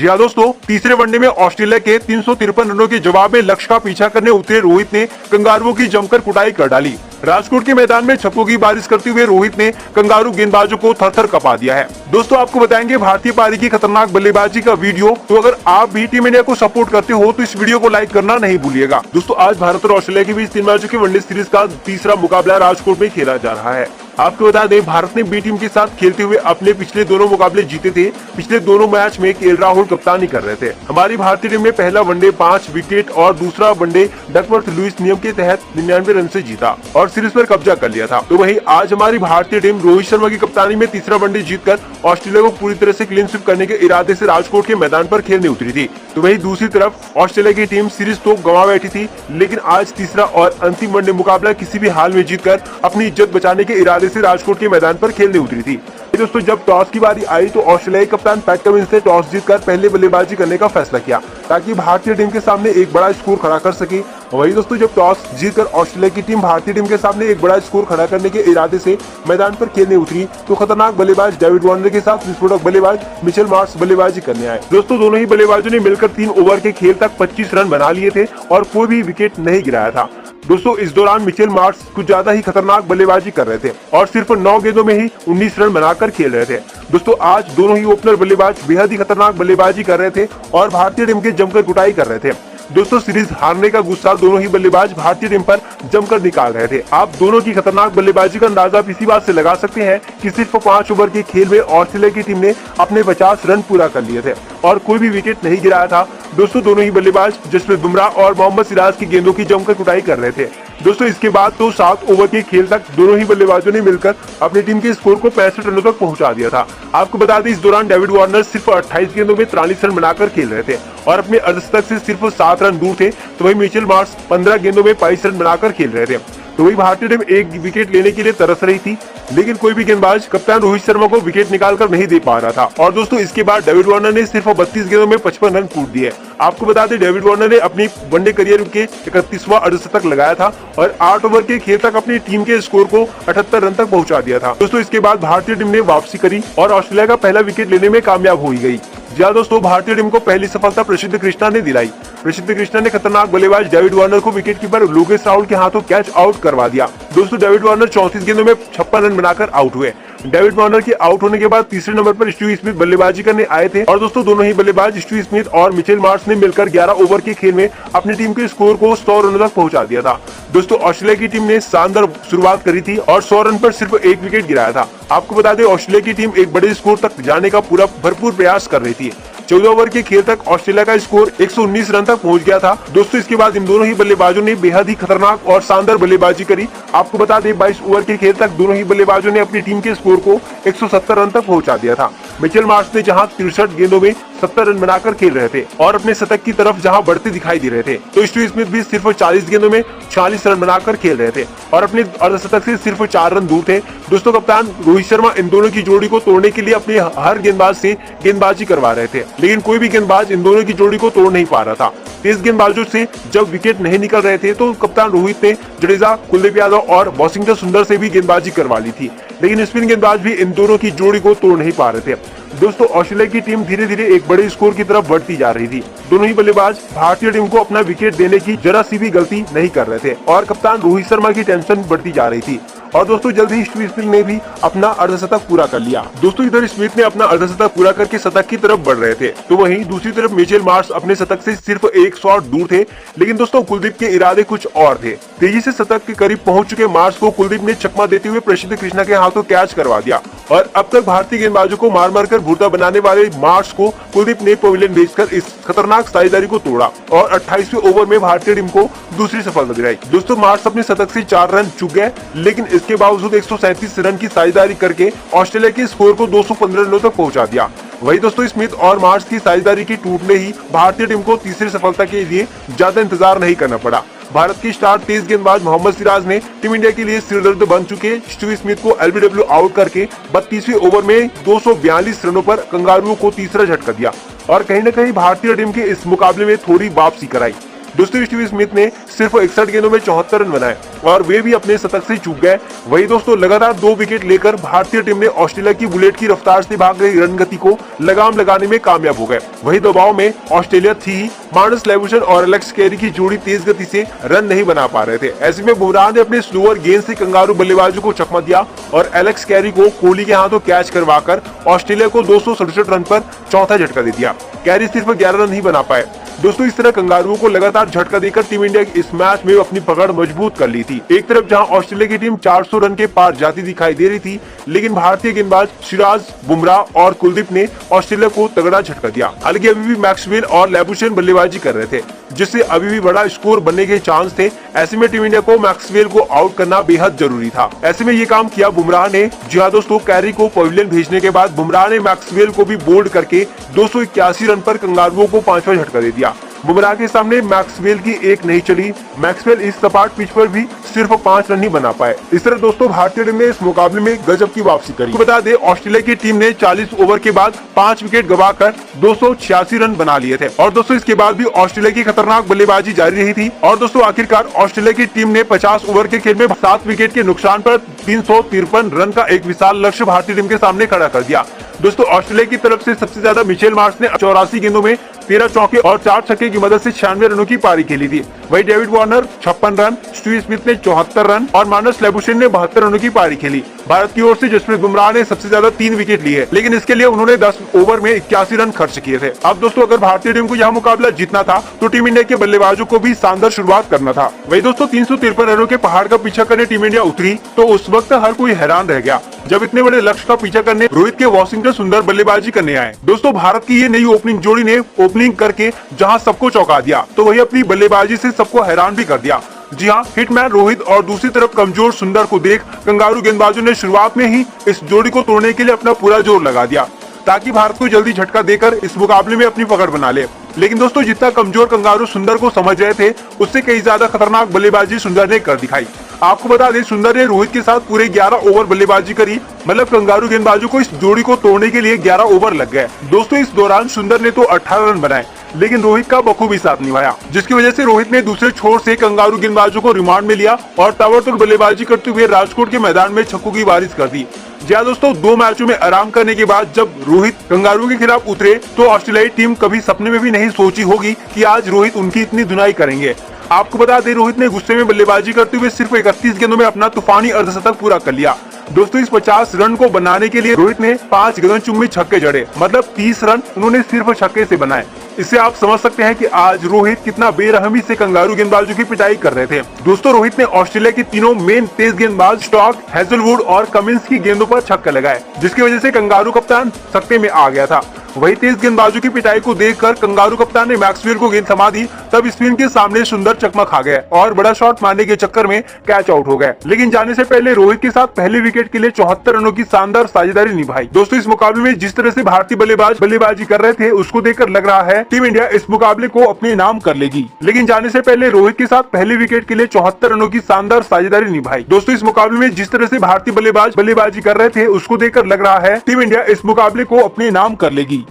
जी हाँ दोस्तों, तीसरे वनडे में ऑस्ट्रेलिया के 353 रनों के जवाब में लक्ष्य का पीछा करने उतरे रोहित ने कंगारुओं की जमकर कुटाई कर डाली। राजकोट के मैदान में छक्कों की बारिश करते हुए रोहित ने कंगारू गेंदबाजों को थर-थर कपा दिया है। दोस्तों आपको बताएंगे भारतीय पारी की खतरनाक बल्लेबाजी का वीडियो। तो अगर आप भी टीम इंडिया को सपोर्ट करते हो तो इस वीडियो को लाइक करना नहीं भूलिएगा। दोस्तों आज भारत और ऑस्ट्रेलिया के बीच 3 मैचों की वनडे सीरीज का तीसरा मुकाबला राजकोट में खेला जा रहा है। आपको बता दें, भारत ने बी टीम के साथ खेलते हुए अपने पिछले दोनों मुकाबले जीते थे। पिछले दोनों मैच में केएल राहुल कप्तानी कर रहे थे। हमारी भारतीय टीम ने पहला वनडे 5 विकेट और दूसरा वनडे डकवर्थ लुईस नियम के तहत 99 रन से जीता और सीरीज पर कब्जा कर लिया था। तो वहीं आज हमारी भारतीय टीम रोहित शर्मा की कप्तानी में तीसरा वनडे जीतकर ऑस्ट्रेलिया को पूरी तरह से क्लीन स्वीप करने के इरादे से राजकोट के मैदान पर खेलने उतरी थी। तो वहीं दूसरी तरफ ऑस्ट्रेलिया की टीम सीरीज तो गंवा बैठी थी, लेकिन आज तीसरा और अंतिम वनडे मुकाबला किसी भी हाल में जीतकर अपनी इज्जत बचाने के इरादे से राजकोट के मैदान पर खेलने उतरी थी। दोस्तों जब टॉस की बारी आई तो ऑस्ट्रेलियाई कप्तान पैट कमिंस ने टॉस जीतकर पहले बल्लेबाजी करने का फैसला किया ताकि भारतीय टीम के सामने एक बड़ा स्कोर खड़ा कर सके। वही दोस्तों जब टॉस जीतकर ऑस्ट्रेलिया की टीम भारतीय टीम के सामने एक बड़ा स्कोर खड़ा करने के इरादे से मैदान पर खेलने उतरी तो खतरनाक बल्लेबाज डेविड वार्नर के साथ विस्फोटक बल्लेबाज मिचेल मार्श बल्लेबाजी करने आए। दोस्तों दोनों ही बल्लेबाजों ने मिलकर 3 ओवर के खेल तक 25 रन बना लिए थे और कोई भी विकेट नहीं गिराया था। दोस्तों इस दौरान मिचेल मार्श कुछ ज्यादा ही खतरनाक बल्लेबाजी कर रहे थे और सिर्फ 9 गेंदों में ही 19 रन बनाकर खेल रहे थे। दोस्तों आज दोनों ही ओपनर बल्लेबाज बेहद ही खतरनाक बल्लेबाजी कर रहे थे और भारतीय टीम की जमकर कुटाई कर रहे थे। दोस्तों सीरीज हारने का गुस्सा दोनों ही बल्लेबाज भारतीय टीम पर जमकर निकाल रहे थे। आप दोनों की खतरनाक बल्लेबाजी का अंदाजा आप इसी बात से लगा सकते हैं कि सिर्फ 5 ओवर के खेल में ऑस्ट्रेलिया की टीम ने अपने 50 रन पूरा कर लिए थे और कोई भी विकेट नहीं गिराया था। दोस्तों दोनों ही बल्लेबाज जसप्रीत बुमराह और मोहम्मद सिराज की गेंदों की जमकर कुटाई कर रहे थे। दोस्तों इसके बाद तो 7 ओवर के खेल तक दोनों ही बल्लेबाजों ने मिलकर अपनी टीम के स्कोर को 65 रनों तक पहुंचा दिया था। आपको बता दें इस दौरान डेविड वार्नर सिर्फ 28 गेंदों में 43 रन बनाकर खेल रहे थे और अपने अर्धशतक से सिर्फ 7 रन दूर थे। तो वही मिचेल मार्श 15 गेंदों में 22 रन बनाकर खेल रहे थे। तो वही भारतीय टीम एक विकेट लेने के लिए तरस रही थी, लेकिन कोई भी गेंदबाज कप्तान रोहित शर्मा को विकेट निकालकर नहीं दे पा रहा था। और दोस्तों इसके बाद डेविड वार्नर ने सिर्फ 32 गेंदों में 55 रन कूट दिए। आपको बता दें डेविड वार्नर ने अपनी वनडे करियर के 31वां अर्धशतक लगाया था और 8 ओवर के खेल तक अपनी टीम के स्कोर को 78 रन तक पहुंचा दिया था। दोस्तों इसके बाद भारतीय टीम ने वापसी करी और ऑस्ट्रेलिया का पहला विकेट लेने में कामयाब हो गई। जी हाँ दोस्तों, भारतीय टीम को पहली सफलता प्रसिद्ध कृष्णा ने दिलाई। प्रसिद्ध कृष्णा ने खतरनाक बल्लेबाज डेविड वार्नर को विकेटकीपर लोकेश राहुल के हाथों कैच आउट करवा दिया। दोस्तों डेविड वार्नर 34 गेंदों में 56 रन बनाकर आउट हुए। डेविड वार्नर के आउट होने के बाद तीसरे नंबर पर स्टीव स्मिथ बल्लेबाजी करने आए थे और दोस्तों दोनों ही बल्लेबाज स्टीव स्मिथ और मिचेल मार्श ने मिलकर 11 ओवर के खेल में अपनी टीम के स्कोर को 100 रनों तक पहुंचा दिया था। दोस्तों ऑस्ट्रेलिया की टीम ने शानदार शुरुआत करी थी और 100 रन पर सिर्फ 1 विकेट गिराया था। आपको बता दें ऑस्ट्रेलिया की टीम एक बड़े स्कोर तक जाने का पूरा भरपूर प्रयास कर रही थी। 14 ओवर के खेल तक ऑस्ट्रेलिया का स्कोर 119 रन तक पहुंच गया था। दोस्तों इसके बाद इन दोनों ही बल्लेबाजों ने बेहद ही खतरनाक और शानदार बल्लेबाजी करी। आपको बता दें 22 ओवर के खेल तक दोनों ही बल्लेबाजों ने अपनी टीम के स्कोर को 170 रन तक पहुंचा दिया था। मिचेल मार्श ने जहां 63 गेंदों में 70 रन बनाकर खेल रहे थे और अपने शतक की तरफ जहां बढ़ते दिखाई दे रहे थे, तो स्टीव स्मिथ भी सिर्फ 40 गेंदों में 46 रन बनाकर खेल रहे थे और अपने अर्धशतक से सिर्फ 4 रन दूर थे। दोस्तों कप्तान रोहित शर्मा इन दोनों की जोड़ी को तोड़ने के लिए अपने हर गेंदबाज से गेंदबाजी करवा रहे थे, लेकिन कोई भी गेंदबाज इन दोनों की जोड़ी को तोड़ नहीं पा रहा था। तेज गेंदबाजों से जब विकेट नहीं निकल रहे थे तो कप्तान रोहित ने जडेजा, कुलदीप यादव और वॉशिंगटन सुंदर से भी गेंदबाजी करवा ली थी, लेकिन स्पिन गेंदबाज भी इन दोनों की जोड़ी को तोड़ नहीं पा रहे थे। दोस्तों ऑस्ट्रेलिया की टीम धीरे धीरे एक बड़े स्कोर की तरफ बढ़ती जा रही थी। दोनों ही बल्लेबाज भारतीय टीम को अपना विकेट देने की जरा सी भी गलती नहीं कर रहे थे और कप्तान रोहित शर्मा की टेंशन बढ़ती जा रही थी। और दोस्तों जल्द ही स्टीव स्मिथ ने भी अपना अर्धशतक पूरा कर लिया। दोस्तों इधर स्मिथ ने अपना अर्धशतक पूरा करके शतक की तरफ बढ़ रहे थे, तो वहीं दूसरी तरफ मिचेल मार्श अपने शतक से सिर्फ 1 शॉट दूर थे, लेकिन दोस्तों कुलदीप के इरादे कुछ और थे। तेजी से शतक के करीब पहुंच चुके मार्श को कुलदीप ने चकमा देते हुए प्रसिद्ध कृष्णा के हाथों कैच करवा दिया और अब तक भारतीय गेंदबाजों को मार मार कर भूरता बनाने वाले मार्श को कुलदीप ने पवेलियन भेजकर इस खतरनाक साझेदारी को तोड़ा और 28वें ओवर में भारतीय टीम को दूसरी सफलता दिलाई। दोस्तों मार्श अपने शतक से 4 रन चूक गए, लेकिन इसके बावजूद 137 रन की साझेदारी करके ऑस्ट्रेलिया के स्कोर को 215 रनों तक पहुंचा दिया। वही दोस्तों स्मिथ और मार्श की साझेदारी की टूटने ही भारतीय टीम को तीसरी सफलता के लिए ज्यादा इंतजार नहीं करना पड़ा। भारत की स्टार तेज गेंदबाज मोहम्मद सिराज ने टीम इंडिया के लिए सिरदर्द बन चुके स्टीव स्मिथ को एलबीडब्ल्यू आउट करके 32वें ओवर में 242 रनों पर कंगारुओं को तीसरा झटका दिया और कहीं न कहीं भारतीय टीम के इस मुकाबले में थोड़ी वापसी कराई। दोस्तों स्टीव स्मिथ ने सिर्फ 61 गेंदों में 74 रन बनाए और वे भी अपने शतक से चूक गए। वही दोस्तों लगातार 2 विकेट लेकर भारतीय टीम ने ऑस्ट्रेलिया की बुलेट की रफ्तार से भाग रही रणगति को लगाम लगाने में कामयाब हो गए। वही दबाव में ऑस्ट्रेलिया थी ही, मार्नस लेबुशेन और एलेक्स कैरी की जोड़ी तेज गति से रन नहीं बना पा रहे थे। ऐसे में बुमराह ने अपने स्लोअर गेंद से कंगारू बल्लेबाजों को चकमा दिया और एलेक्स कैरी को कोहली के हाथों कैच करवाकर ऑस्ट्रेलिया को 267 रन पर चौथा झटका दे दिया। कैरी सिर्फ 11 रन ही बना पाए। दोस्तों इस तरह कंगारुओं को लगातार झटका देकर टीम इंडिया इस मैच में अपनी पकड़ मजबूत कर ली थी। एक तरफ जहां ऑस्ट्रेलिया की टीम 400 रन के पार जाती दिखाई दे रही थी, लेकिन भारतीय गेंदबाज सिराज, बुमराह और कुलदीप ने ऑस्ट्रेलिया को तगड़ा झटका दिया। हालांकि अभी भी मैक्सवेल और लेबुशेन बल्लेबाजी कर रहे थे, जिससे अभी भी बड़ा स्कोर बनने के चांस थे। ऐसे में टीम इंडिया को मैक्सवेल को आउट करना बेहद जरूरी था। ऐसे में ये काम किया बुमराह ने। जी हाँ दोस्तों, कैरी को पवेलियन भेजने के बाद बुमराह ने मैक्सवेल को भी बोल्ड करके 281 रन पर कंगारुओं को 5वां झटका दे दिया। बुमराह के सामने मैक्सवेल की एक नहीं चली। मैक्सवेल इस सपाट पिच पर भी सिर्फ 5 रन ही बना पाए। इस तरह दोस्तों भारतीय टीम ने इस मुकाबले में गजब की वापसी करी। बता दें ऑस्ट्रेलिया की टीम ने 40 ओवर के बाद 5 विकेट गंवाकर 286 रन बना लिए थे और दोस्तों इसके बाद भी ऑस्ट्रेलिया की खतरनाक बल्लेबाजी जारी रही थी और दोस्तों आखिरकार ऑस्ट्रेलिया की टीम ने 50 ओवर के खेल में 7 विकेट के नुकसान पर 353 रन का एक विशाल लक्ष्य भारतीय टीम के सामने खड़ा कर दिया। दोस्तों ऑस्ट्रेलिया की तरफ से सबसे ज्यादा मिचेल मार्श ने 84 गेंदों में 13 चौके और 4 छक्के की मदद से 96 रनों की पारी खेली थी। वही David Warner 56 run, Steve Smith ने 74 रन और मार्नस लेबुशेन ने 72 रनों की पारी खेली। भारत की ओर से जसप्रीत बुमराह ने सबसे ज्यादा 3 विकेट लिए, लेकिन इसके लिए उन्होंने 10 ओवर में 81 रन खर्च किए थे। अब दोस्तों अगर भारतीय टीम को यह मुकाबला जीतना था तो टीम इंडिया के बल्लेबाजों को भी शानदार शुरुआत करना था। वही दोस्तों 353 रनों के पहाड़ का पीछा करने टीम इंडिया उतरी तो उस वक्त हर कोई हैरान रह गया जब इतने बड़े लक्ष्य का पीछा करने रोहित के वॉशिंगटन सुंदर बल्लेबाजी करने आए। दोस्तों भारत की ये नई ओपनिंग जोड़ी ने ओपनिंग करके जहां सबको चौंका दिया तो वही अपनी बल्लेबाजी से सबको हैरान भी कर दिया। जी हाँ, हिटमैन रोहित और दूसरी तरफ कमजोर सुंदर को देख कंगारू गेंदबाजों ने शुरुआत में ही इस जोड़ी को तोड़ने के लिए अपना पूरा जोर लगा दिया ताकि भारत को जल्दी झटका देकर इस मुकाबले में अपनी पकड़ बना ले। लेकिन दोस्तों जितना कमजोर कंगारू सुंदर को समझ रहे थे उससे कई ज्यादा खतरनाक बल्लेबाजी सुंदर ने कर दिखाई। आपको बता दें सुंदर ने रोहित के साथ पूरे 11 ओवर बल्लेबाजी करी, मतलब कंगारू गेंदबाजों को इस जोड़ी को तोड़ने के लिए 11 ओवर लग गए। दोस्तों इस दौरान सुंदर ने तो 18 रन बनाए, लेकिन रोहित का बखूबी साथ निभाया, जिसकी वजह से रोहित ने दूसरे छोर से कंगारू गेंदबाजों को रिमांड में लिया और ताबड़तोड़ बल्लेबाजी करते हुए राजकोट के मैदान में छक्कों की बारिश कर दी। जी हाँ दोस्तों, 2 मैचों में आराम करने के बाद जब रोहित कंगारू के खिलाफ उतरे तो ऑस्ट्रेलियाई टीम कभी सपने में भी नहीं सोची होगी कि आज रोहित उनकी इतनी धुनाई करेंगे। आपको बता दें रोहित ने गुस्से में बल्लेबाजी करते हुए सिर्फ 31 गेंदों में अपना तूफानी अर्धशतक पूरा कर लिया। दोस्तों इस 50 रन को बनाने के लिए रोहित ने 5 गगनचुंबी छक्के जड़े, मतलब 30 रन उन्होंने सिर्फ छक्के से बनाए। इससे आप समझ सकते हैं कि आज रोहित कितना बेरहमी से कंगारू गेंदबाजों की पिटाई कर रहे थे। दोस्तों रोहित ने ऑस्ट्रेलिया के तीनों मेन तेज गेंदबाज स्टॉक, हेजलवुड और कमिंस की गेंदों पर छक्के लगाए, जिसकी वजह से कंगारू कप्तान सकते में आ गया था। वही तेज गेंदबाजों की पिटाई को देखकर कंगारू कप्तान ने मैक्सवेल को गेंद थमा दी, तब स्पिन के सामने सुंदर चकमा खा गए और बड़ा शॉट मारने के चक्कर में कैच आउट हो गए। लेकिन जाने से पहले रोहित के साथ पहले विकेट के लिए 74 रनों की शानदार साझेदारी निभाई। दोस्तों इस मुकाबले में जिस तरह से भारतीय बल्लेबाज बल्लेबाजी कर रहे थे उसको देखकर लग रहा है टीम इंडिया इस मुकाबले को अपने नाम कर लेगी। लेकिन जाने से पहले रोहित के साथ पहले विकेट के लिए 74 रनों की शानदार साझेदारी निभाई। दोस्तों इस मुकाबले में जिस तरह से भारतीय बल्लेबाज बल्लेबाजी कर रहे थे उसको देखकर लग रहा है टीम इंडिया इस मुकाबले को अपने नाम कर लेगी।